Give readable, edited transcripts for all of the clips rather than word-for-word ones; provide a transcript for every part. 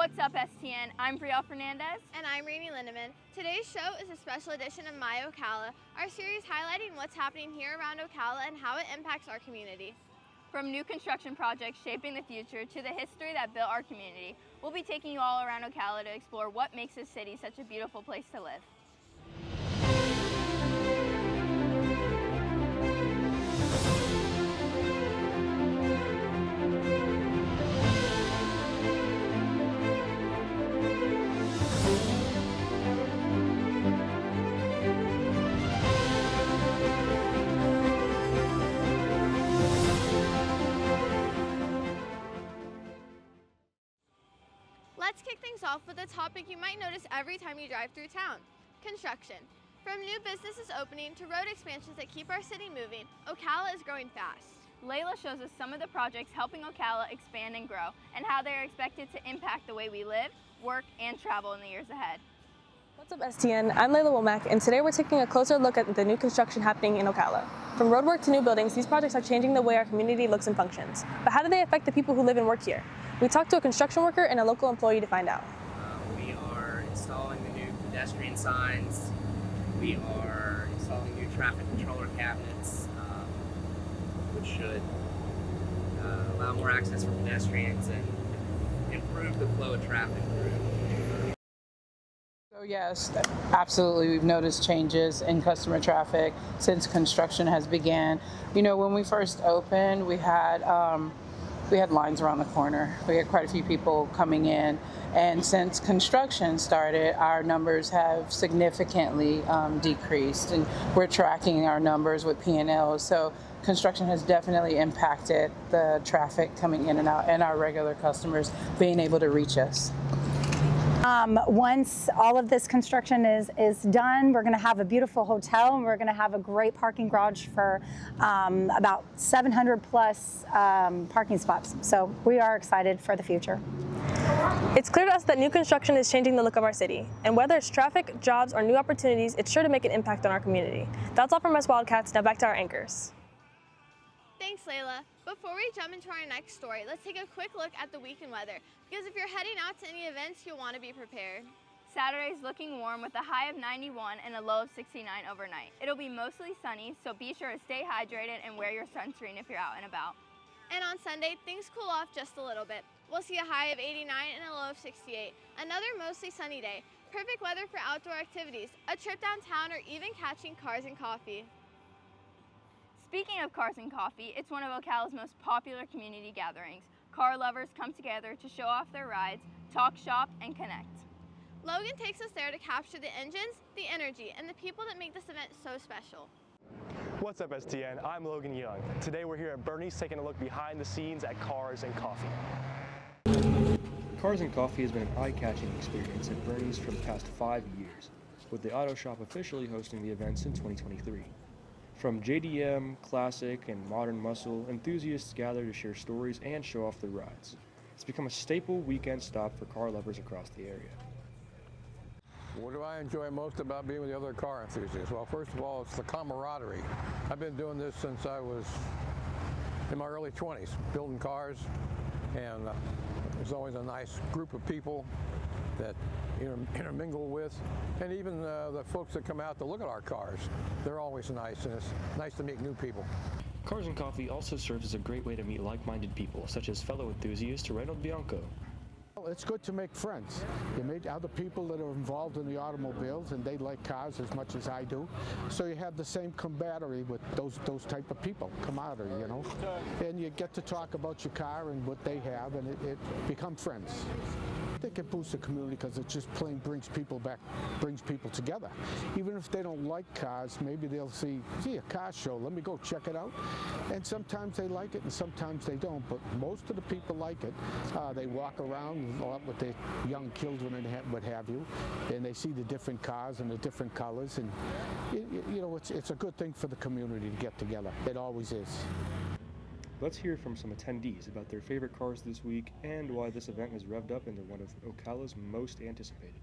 What's up, STN? I'm Brielle Fernandez. And I'm Rainey Lindeman. Today's show is a special edition of My Ocala, our series highlighting what's happening here around Ocala and how it impacts our community. From new construction projects shaping the future to the history that built our community, we'll be taking you all around Ocala to explore what makes this city such a beautiful place to live. Let's kick things off with a topic you might notice every time you drive through town: construction. From new businesses opening to road expansions that keep our city moving, Ocala is growing fast. Layla shows us some of the projects helping Ocala expand and grow, and how they are expected to impact the way we live, work, and travel in the years ahead. What's up, STN? I'm Layla Womack, and today we're taking a closer look at the new construction happening in Ocala. From roadwork to new buildings, these projects are changing the way our community looks and functions. But how do they affect the people who live and work here? We talked to a construction worker and a local employee to find out. We are installing the new pedestrian signs. We are installing new traffic controller cabinets, which should allow more access for pedestrians and improve the flow of traffic through. So yes, absolutely. We've noticed changes in customer traffic since construction has began. You know, when we first opened, we had lines around the corner. We had quite a few people coming in, and since construction started, our numbers have significantly decreased, and we're tracking our numbers with P&Ls. So construction has definitely impacted the traffic coming in and out, and our regular customers being able to reach us. Once all of this construction is done, we're going to have a beautiful hotel, and we're going to have a great parking garage for about 700 plus parking spots. So we are excited for the future. It's clear to us that new construction is changing the look of our city, and whether it's traffic, jobs, or new opportunities, it's sure to make an impact on our community. That's all from us Wildcats. Now back to our anchors. Thanks, Layla. Before we jump into our next story, let's take a quick look at the weekend weather, because if you're heading out to any events, you'll want to be prepared. Saturday's looking warm with a high of 91 and a low of 69 overnight. It'll be mostly sunny, so be sure to stay hydrated and wear your sunscreen if you're out and about. And on Sunday, things cool off just a little bit. We'll see a high of 89 and a low of 68. Another mostly sunny day. Perfect weather for outdoor activities, a trip downtown, or even catching cars and coffee. Speaking of cars and coffee, it's one of Ocala's most popular community gatherings. Car lovers come together to show off their rides, talk shop, and connect. Logan takes us there to capture the engines, the energy, and the people that make this event so special. What's up, STN? I'm Logan Young. Today we're here at Bernie's taking a look behind the scenes at Cars and Coffee. Cars and Coffee has been an eye-catching experience at Bernie's for the past 5 years, with the auto shop officially hosting the events in 2023. From JDM, classic, and modern muscle, enthusiasts gather to share stories and show off their rides. It's become a staple weekend stop for car lovers across the area. What do I enjoy most about being with the other car enthusiasts? Well, first of all, it's the camaraderie. I've been doing this since I was in my early 20s, building cars, and there's always a nice group of people that intermingle with, and even the folks that come out to look at our cars. They're always nice, and it's nice to meet new people. Cars and Coffee also serves as a great way to meet like-minded people, such as fellow enthusiast Reynold Bianco. It's good to make friends. You meet other people that are involved in the automobiles, and they like cars as much as I do. So you have the same camaraderie with those type of people, camaraderie, you know. And you get to talk about your car and what they have, and it become friends. I think it boosts the community because it just plain brings people together. Even if they don't like cars, maybe they'll see a car show, let me go check it out. And sometimes they like it and sometimes they don't, but most of the people like it. They walk around a lot with their young children and what have you, and they see the different cars and the different colors, and you know, it's a good thing for the community to get together. It always is. Let's hear from some attendees about their favorite cars this week and why this event has revved up into one of Ocala's most anticipated.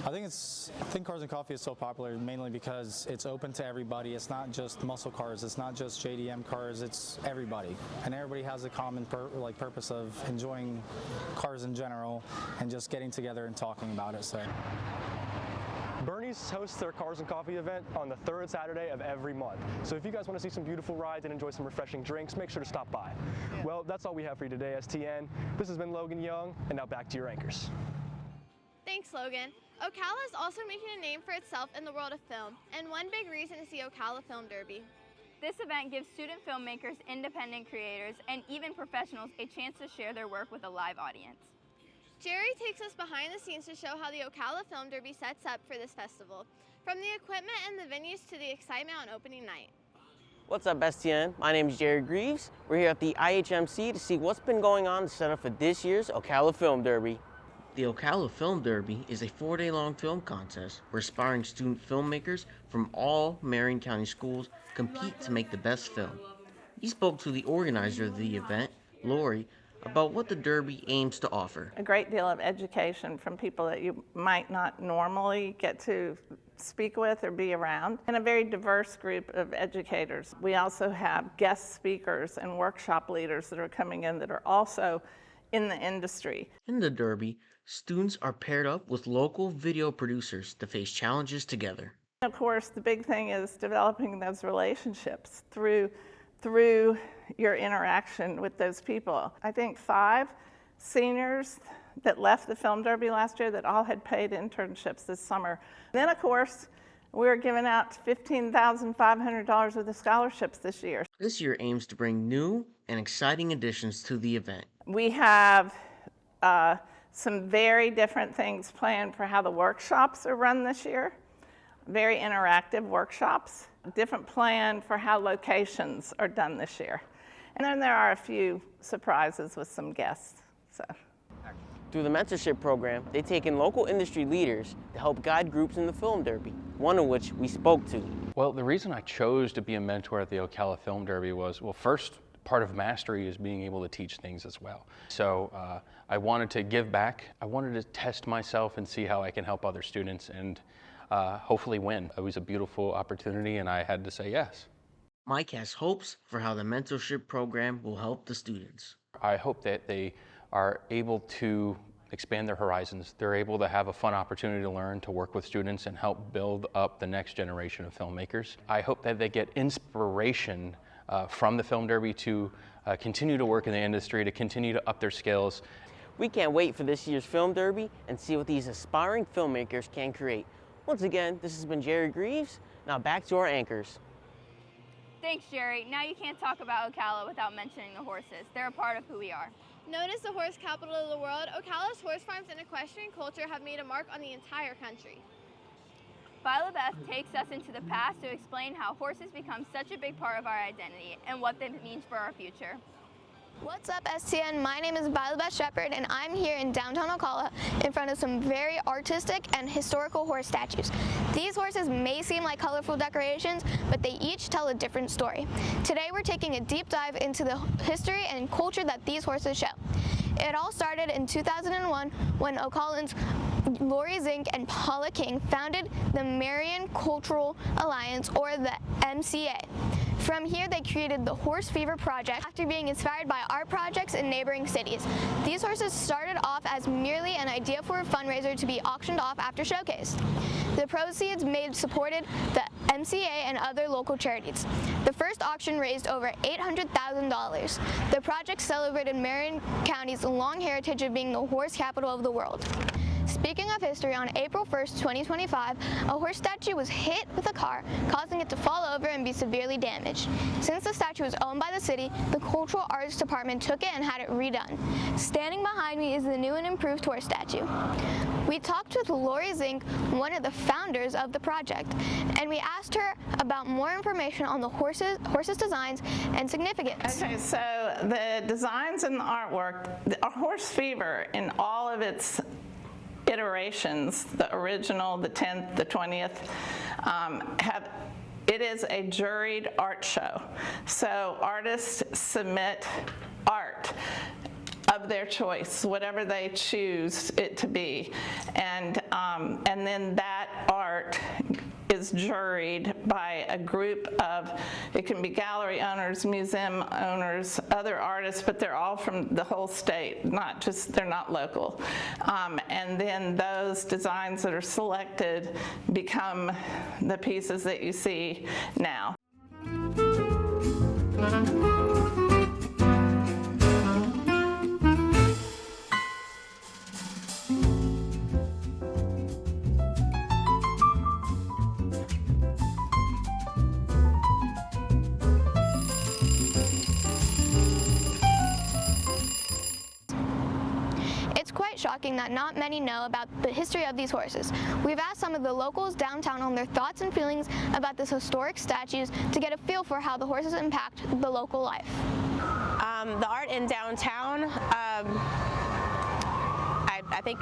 I think Cars and Coffee is so popular mainly because it's open to everybody. It's not just muscle cars. It's not just JDM cars. It's everybody, and everybody has a common purpose of enjoying cars in general and just getting together and talking about it. So. Bernie's hosts their Cars and Coffee event on the third Saturday of every month. So if you guys want to see some beautiful rides and enjoy some refreshing drinks, make sure to stop by. Well, that's all we have for you today, STN. This has been Logan Young, and now back to your anchors. Thanks, Logan. Ocala is also making a name for itself in the world of film, and one big reason is the Ocala Film Derby. This event gives student filmmakers, independent creators, and even professionals a chance to share their work with a live audience. Jerry takes us behind the scenes to show how the Ocala Film Derby sets up for this festival, from the equipment and the venues to the excitement on opening night. What's up, STN? My name is Jerry Greaves. We're here at the IHMC to see what's been going on to set up for this year's Ocala Film Derby. The Ocala Film Derby is a 4-day-long film contest where aspiring student filmmakers from all Marion County schools compete to make the best film. We spoke to the organizer of the event, Lori, about what the Derby aims to offer. A great deal of education from people that you might not normally get to speak with or be around, and a very diverse group of educators. We also have guest speakers and workshop leaders that are coming in that are also in the industry. In the Derby, students are paired up with local video producers to face challenges together. Of course, the big thing is developing those relationships through your interaction with those people. I think 5 seniors that left the Film Derby last year that all had paid internships this summer. Then, of course, we're giving out $15,500 worth of scholarships this year. This year aims to bring new and exciting additions to the event. We have some very different things planned for how the workshops are run this year. Very interactive workshops. Different plan for how locations are done this year. And then there are a few surprises with some guests. Through the mentorship program, they take in local industry leaders to help guide groups in the Film Derby, one of which we spoke to. Well, the reason I chose to be a mentor at the Ocala Film Derby was, well, first, part of mastery is being able to teach things as well. So I wanted to give back. I wanted to test myself and see how I can help other students and hopefully win. It was a beautiful opportunity and I had to say yes. Mike has hopes for how the mentorship program will help the students. I hope that they are able to expand their horizons. They're able to have a fun opportunity to learn, to work with students and help build up the next generation of filmmakers. I hope that they get inspiration from the Film Derby to continue to work in the industry, to continue to up their skills. We can't wait for this year's Film Derby and see what these aspiring filmmakers can create. Once again, this has been Jerry Greaves. Now back to our anchors. Thanks, Jerry. Now you can't talk about Ocala without mentioning the horses. They're a part of who we are. Known as the horse capital of the world, Ocala's horse farms and equestrian culture have made a mark on the entire country. Viola Beth takes us into the past to explain how horses become such a big part of our identity and what that means for our future. What's up, STN? My name is Viola Shepherd, and I'm here in downtown Ocala in front of some very artistic and historical horse statues. These horses may seem like colorful decorations, but they each tell a different story. Today we're taking a deep dive into the history and culture that these horses show. It all started in 2001 when Ocalans Lori Zink and Paula King founded the Marion Cultural Alliance, or the MCA. From here, they created the Horse Fever Project after being inspired by art projects in neighboring cities. These horses started off as merely an idea for a fundraiser to be auctioned off after showcase. The proceeds supported the MCA and other local charities. The first auction raised over $800,000. The project celebrated Marion County's long heritage of being the horse capital of the world. Speaking of history, on April 1st, 2025, a horse statue was hit with a car, causing it to fall over and be severely damaged. Since the statue was owned by the city, the Cultural Arts Department took it and had it redone. Standing behind me is the new and improved horse statue. We talked with Lori Zink, one of the founders of the project, and we asked her about more information on the horses' designs and significance. Okay, so the designs and the artwork, a Horse Fever in all of its iterations, the original, the 10th, the 20th, it is a juried art show. So artists submit art of their choice, whatever they choose it to be. And then that art is juried by a group of, it can be gallery owners, museum owners, other artists, but they're all from the whole state, not just, they're not local. And then those designs that are selected become the pieces that you see now. Shocking that not many know about the history of these horses. We've asked some of the locals downtown on their thoughts and feelings about this historic statues to get a feel for how the horses impact the local life. The art in downtown, I think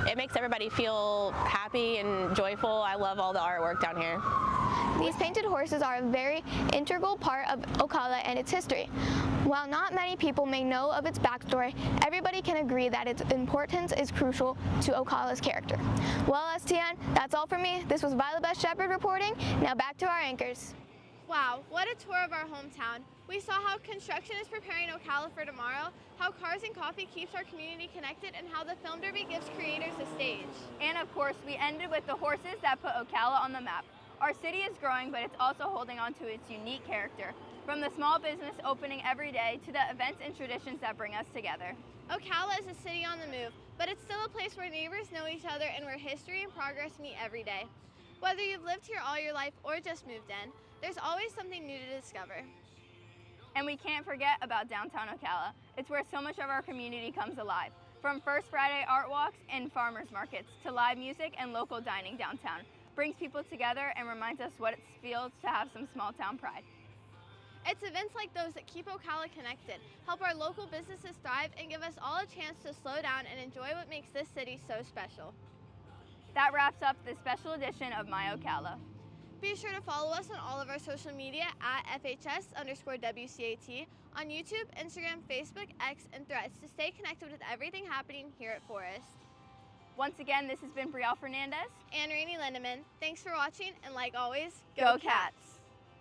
it makes everybody feel happy and joyful. I love all the artwork down here. These painted horses are a very integral part of Ocala and its history. While not many people may know of its backstory, everybody can agree that its importance is crucial to Ocala's character. Well, STN, that's all for me. This was Violet Shepherd reporting. Now back to our anchors. Wow, what a tour of our hometown. We saw how construction is preparing Ocala for tomorrow, how Cars and Coffee keeps our community connected, and how the Film Derby gives creators a stage. And of course, we ended with the horses that put Ocala on the map. Our city is growing, but it's also holding on to its unique character. From the small business opening every day to the events and traditions that bring us together. Ocala is a city on the move, but it's still a place where neighbors know each other and where history and progress meet every day. Whether you've lived here all your life or just moved in, there's always something new to discover. And we can't forget about downtown Ocala. It's where so much of our community comes alive. From First Friday art walks and farmers markets to live music and local dining downtown. Brings people together and reminds us what it feels to have some small town pride. It's events like those that keep Ocala connected, help our local businesses thrive, and give us all a chance to slow down and enjoy what makes this city so special. That wraps up this special edition of My Ocala. Be sure to follow us on all of our social media at FHS_WCAT on YouTube, Instagram, Facebook, X, and Threads to stay connected with everything happening here at Forest. Once again, this has been Brielle Fernandez and Rainey Lindeman. Thanks for watching, and like always, go Cats!